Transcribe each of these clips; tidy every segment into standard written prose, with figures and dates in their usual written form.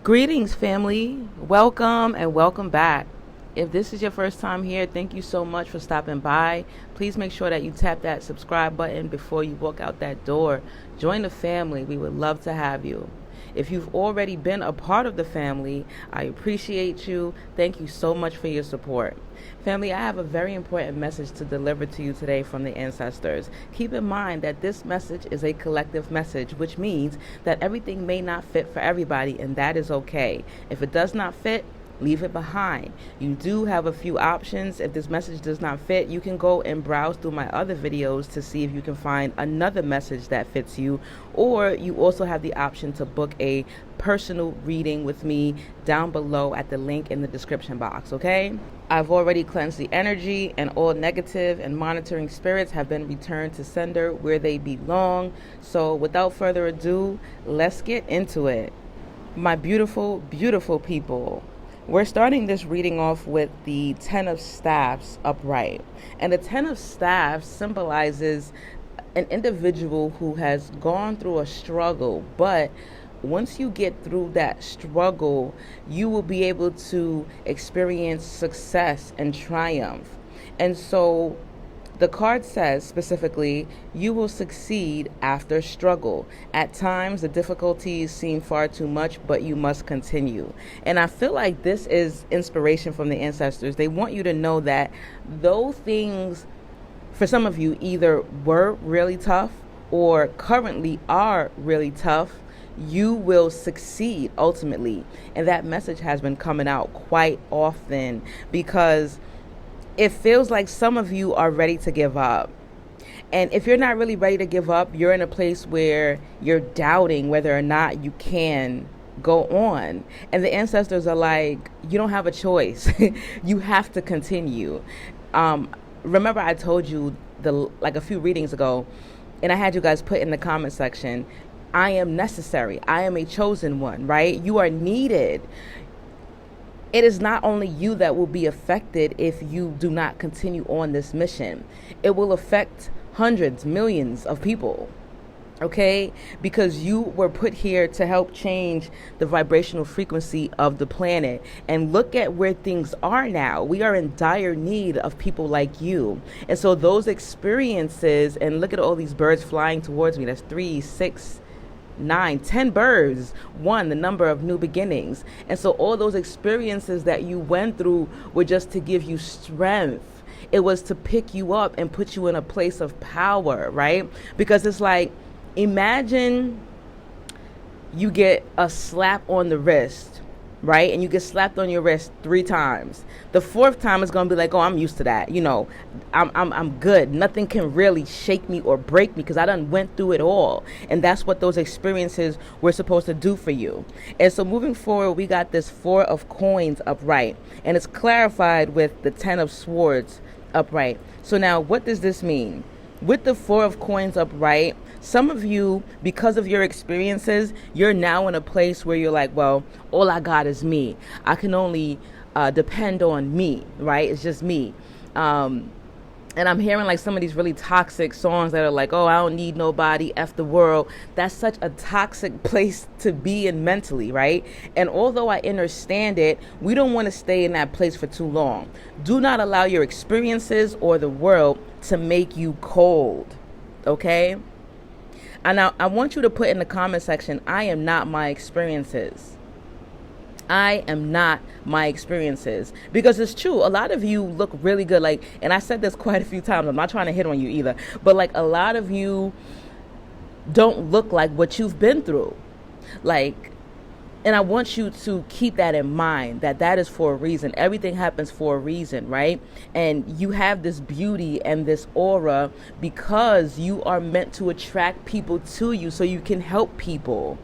Greetings, family. Welcome and welcome back. If this is your first time here, thank you so much for stopping by. Please make sure that you tap that subscribe button before you walk out that door. Join the family. We would love to have you. If you've already been a part of the family, I appreciate you. Thank you so much for your support. Family, I have a very important message to deliver to you today from the ancestors. Keep in mind that this message is a collective message, which means that everything may not fit for everybody, and that is okay. If it does not fit, leave it behind. You do have a few options. If this message does not fit, you can go and browse through my other videos to see if you can find another message that fits you, or you also have the option to book a personal reading with me down below at the link in the description box, okay? I've already cleansed the energy, and all negative and monitoring spirits have been returned to sender where they belong. So without further ado, let's get into it. My beautiful, beautiful people, we're starting this reading off with the Ten of Staffs upright. And the Ten of Staffs symbolizes an individual who has gone through a struggle, but once you get through that struggle, you will be able to experience success and triumph. And so the card says specifically, you will succeed after struggle. At times, the difficulties seem far too much, but you must continue. And I feel like this is inspiration from the ancestors. They want you to know that though things, for some of you, either were really tough or currently are really tough, you will succeed ultimately. And that message has been coming out quite often because it feels like some of you are ready to give up. And if you're not really ready to give up, you're in a place where you're doubting whether or not you can go on. And the ancestors are like, you don't have a choice. You have to continue. Remember I told you like a few readings ago, and I had you guys put in the comment section, I am necessary. I am a chosen one, right? You are needed. It is not only you that will be affected if you do not continue on this mission. It will affect hundreds, millions of people, okay? Because you were put here to help change the vibrational frequency of the planet. And look at where things are now. We are in dire need of people like you. And so those experiences, and look at all these birds flying towards me. That's 3, 6, 9, 10 birds, the number of new beginnings. And so all those experiences that you went through were just to give you strength. It was to pick you up and put you in a place of power, right? Because it's like, imagine you get a slap on the wrist, right? And you get slapped on your wrist 3 times. The 4th time is gonna be like, oh, I'm used to that. You know, I'm good. Nothing can really shake me or break me because I done went through it all. And that's what those experiences were supposed to do for you. And so moving forward, we got this 4 of coins upright, and it's clarified with the 10 of swords upright. So now what does this mean? With the 4 of coins upright, some of you, because of your experiences, you're now in a place where you're like, well, all I got is me. I can only depend on me, right? It's just me. And I'm hearing like some of these really toxic songs that are like, oh, I don't need nobody, F the world. That's such a toxic place to be in mentally, right? And although I understand it, we don't want to stay in that place for too long. Do not allow your experiences or the world to make you cold, okay? And now I want you to put in the comment section, I am not my experiences. I am not my experiences. Because it's true, a lot of you look really good. Like, and I said this quite a few times, I'm not trying to hit on you either, but like a lot of you don't look like what you've been through. Like, and I want you to keep that in mind, that that is for a reason. Everything happens for a reason, right? And you have this beauty and this aura because you are meant to attract people to you so you can help people.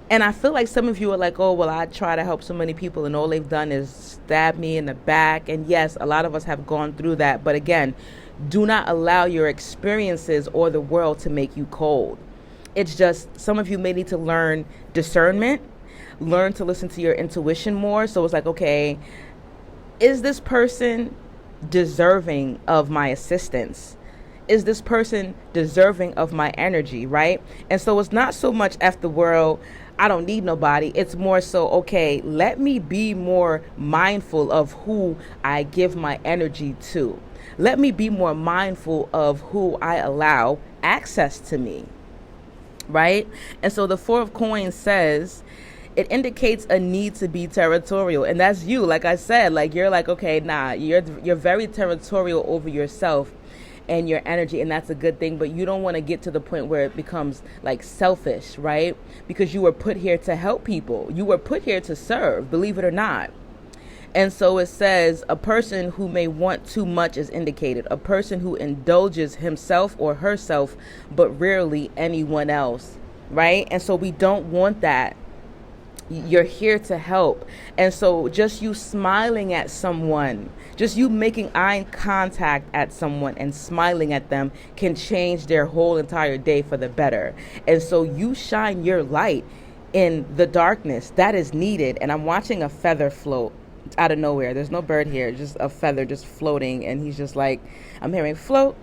And I feel like some of you are like, oh, well, I try to help so many people and all they've done is stab me in the back. And yes, a lot of us have gone through that. But again, do not allow your experiences or the world to make you cold. It's just some of you may need to learn discernment, learn to listen to your intuition more. So it's like, okay, is this person deserving of my assistance? Is this person deserving of my energy, right? And so it's not so much F the world. I don't need nobody. It's more so, okay, let me be more mindful of who I give my energy to. Let me be more mindful of who I allow access to me, right? And so the Four of Coins says, it indicates a need to be territorial. And that's you. Like I said, like, you're like, okay, nah, you're very territorial over yourself and your energy, and that's a good thing, but you don't want to get to the point where it becomes like selfish, right? Because you were put here to help people. You were put here to serve, believe it or not. And so it says, a person who may want too much is indicated. A person who indulges himself or herself, but rarely anyone else, right? And so we don't want that. You're here to help. And so just you smiling at someone, just you making eye contact at someone and smiling at them can change their whole entire day for the better. And so you shine your light in the darkness that is needed. And I'm watching a feather float out of nowhere. There's no bird here, just a feather just floating. And he's just like, I'm hearing float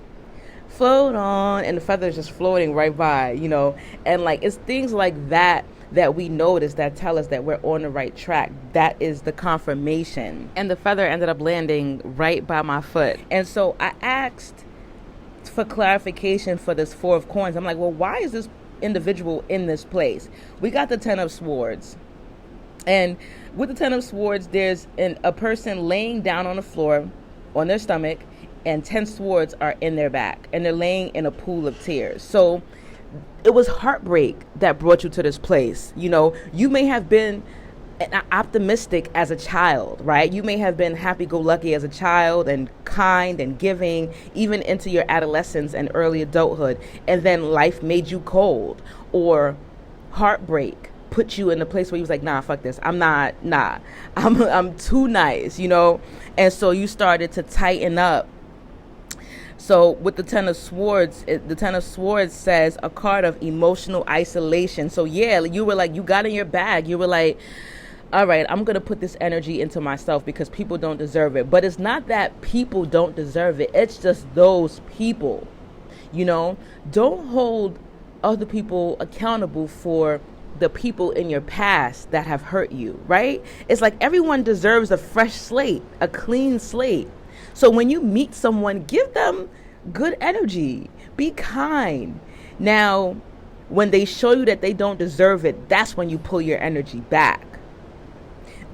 on, and the feather is just floating right by, you know. And like, it's things like that that we notice that tell us that we're on the right track. That is the confirmation. And the feather ended up landing right by my foot. And so I asked for clarification for this Four of Coins. I'm like, well, why is this individual in this place? We got the Ten of Swords. And with the Ten of Swords, there's a person laying down on the floor on their stomach, and 10 swords are in their back, and they're laying in a pool of tears. So it was heartbreak that brought you to this place. You know, you may have been optimistic as a child, right? You may have been happy-go-lucky as a child and kind and giving, even into your adolescence and early adulthood. And then life made you cold, or heartbreak put you in a place where you was like, nah, fuck this. I'm too nice, you know? And so you started to tighten up. So with the Ten of Swords, the Ten of Swords says a card of emotional isolation. So yeah, you were like, you got in your bag. You were like, all right, I'm going to put this energy into myself because people don't deserve it. But it's not that people don't deserve it. It's just those people, you know. Don't hold other people accountable for the people in your past that have hurt you, right? It's like everyone deserves a fresh slate, a clean slate. So when you meet someone, give them good energy. Be kind. Now, when they show you that they don't deserve it, that's when you pull your energy back.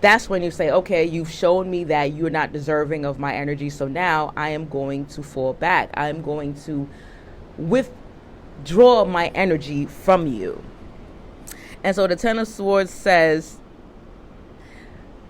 That's when you say, okay, you've shown me that you're not deserving of my energy, so now I am going to fall back. I am going to withdraw my energy from you. And so the Ten of Swords says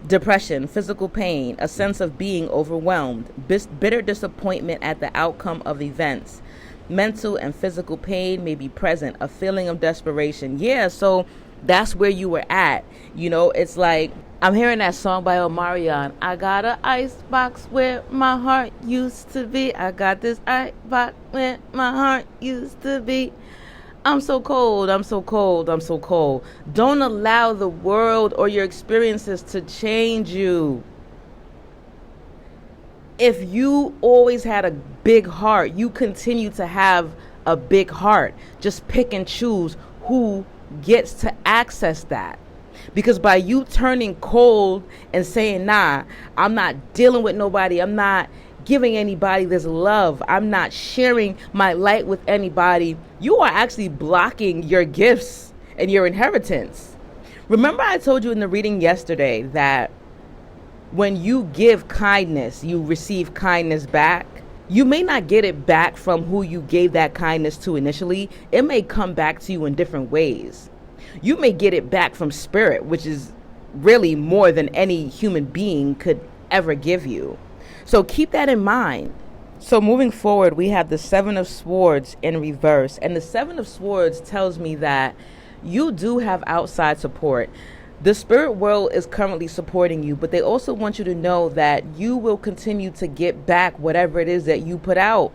depression, physical pain, a sense of being overwhelmed, bitter disappointment at the outcome of events. Mental and physical pain may be present, a feeling of desperation. Yeah, so that's where you were at. You know, it's like, I'm hearing that song by Omarion. I got an ice box where my heart used to be. I got this ice box where my heart used to be. I'm so cold, I'm so cold, I'm so cold. Don't allow the world or your experiences to change you. If you always had a big heart, you continue to have a big heart. Just pick and choose who gets to access that. Because by you turning cold and saying, nah, I'm not dealing with nobody, I'm not giving anybody this love, I'm not sharing my light with anybody, you are actually blocking your gifts and your inheritance. Remember I told you in the reading yesterday that when you give kindness, you receive kindness back. You may not get it back from who you gave that kindness to initially. It may come back to you in different ways. You may get it back from spirit, which is really more than any human being could ever give you. So keep that in mind. So moving forward, we have the Seven of Swords in reverse. And the Seven of Swords tells me that you do have outside support. The spirit world is currently supporting you, but they also want you to know that you will continue to get back whatever it is that you put out.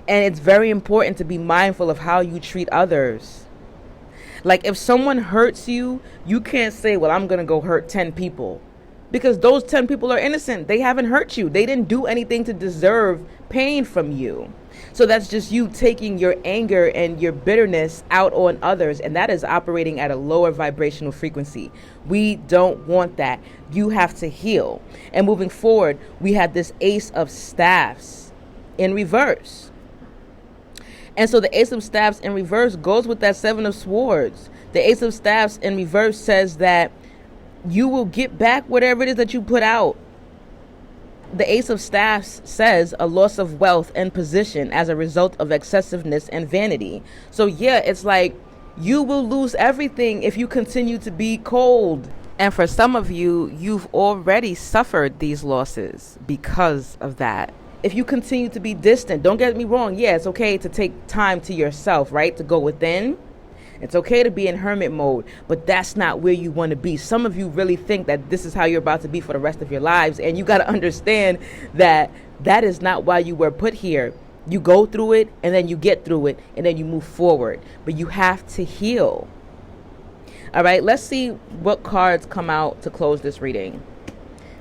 And it's very important to be mindful of how you treat others. Like if someone hurts you, you can't say, well, I'm going to go hurt 10 people. because those 10 people are innocent. They haven't hurt you. They didn't do anything to deserve pain from you. So that's just you taking your anger and your bitterness out on others, and that is operating at a lower vibrational frequency. We don't want that. You have to heal. And moving forward, we have this Ace of Staffs in reverse. And so the Ace of Staffs in reverse goes with that Seven of Swords. The Ace of Staffs in reverse says that you will get back whatever it is that you put out. The Ace of Staffs says a loss of wealth and position as a result of excessiveness and vanity. So yeah, it's like you will lose everything if you continue to be cold. And for some of you, you've already suffered these losses because of that. If you continue to be distant, don't get me wrong. Yeah, it's okay to take time to yourself, right? To go within. It's okay to be in hermit mode, but that's not where you want to be. Some of you really think that this is how you're about to be for the rest of your lives. And you got to understand that that is not why you were put here. You go through it and then you get through it and then you move forward. But you have to heal. All right, let's see what cards come out to close this reading.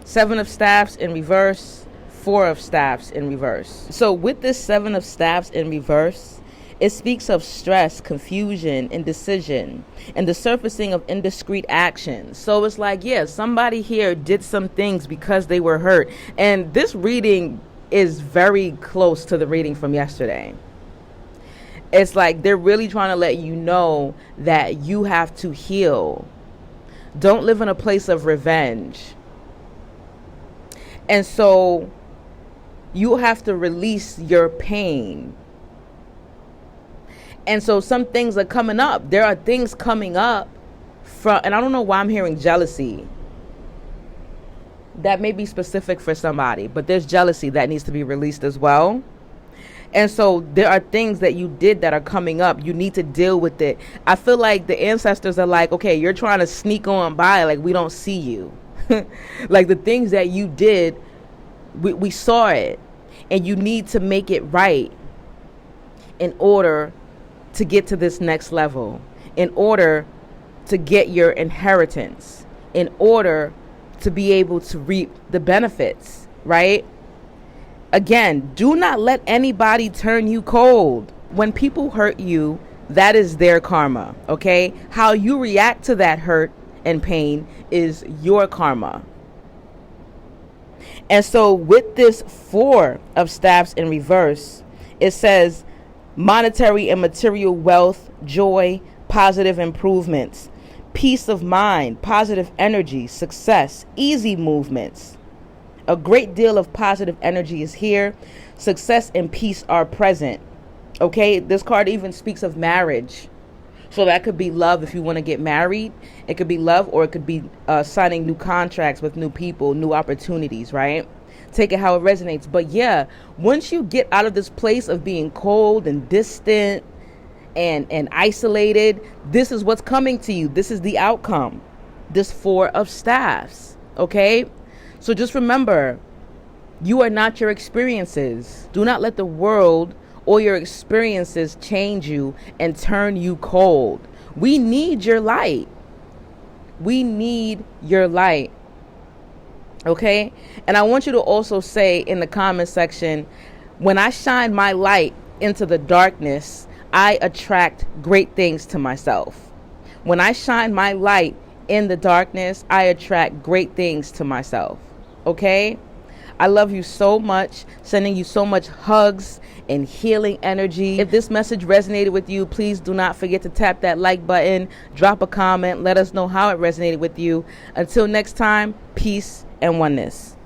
Seven of Staffs in reverse, Four of Staffs in reverse. So with this Seven of Staffs in reverse, it speaks of stress, confusion, indecision, and the surfacing of indiscreet actions. So it's like, yeah, somebody here did some things because they were hurt. And this reading is very close to the reading from yesterday. It's like they're really trying to let you know that you have to heal. Don't live in a place of revenge. And so you have to release your pain. And so some things are coming up. There are things coming up from, and I don't know why I'm hearing jealousy. That may be specific for somebody, but there's jealousy that needs to be released as well. And so there are things that you did that are coming up. You need to deal with it. I feel like the ancestors are like, okay, you're trying to sneak on by, like we don't see you. Like the things that you did, we saw it. And you need to make it right in order to get to this next level, in order to get your inheritance, in order to be able to reap the benefits, right? Again, do not let anybody turn you cold. When people hurt you, that is their karma, okay? How you react to that hurt and pain is your karma. And so with this Four of Staffs in reverse, it says monetary and material wealth, joy, positive improvements, peace of mind, positive energy, success, easy movements. A great deal of positive energy is here. Success and peace are present. Okay, this card even speaks of marriage. So that could be love if you want to get married. It could be love, or it could be signing new contracts with new people, new opportunities, right? Take it how it resonates. But yeah, once you get out of this place of being cold and distant and isolated, this is what's coming to you. This is the outcome. This Four of Staffs. Okay? So just remember, you are not your experiences. Do not let the world or your experiences change you and turn you cold. We need your light. We need your light. Okay? And I want you to also say in the comment section, when I shine my light into the darkness, I attract great things to myself. When I shine my light in the darkness, I attract great things to myself. Okay? I love you so much. Sending you so much hugs and healing energy. If this message resonated with you, please do not forget to tap that like button, drop a comment, let us know how it resonated with you. Until next time, peace and oneness.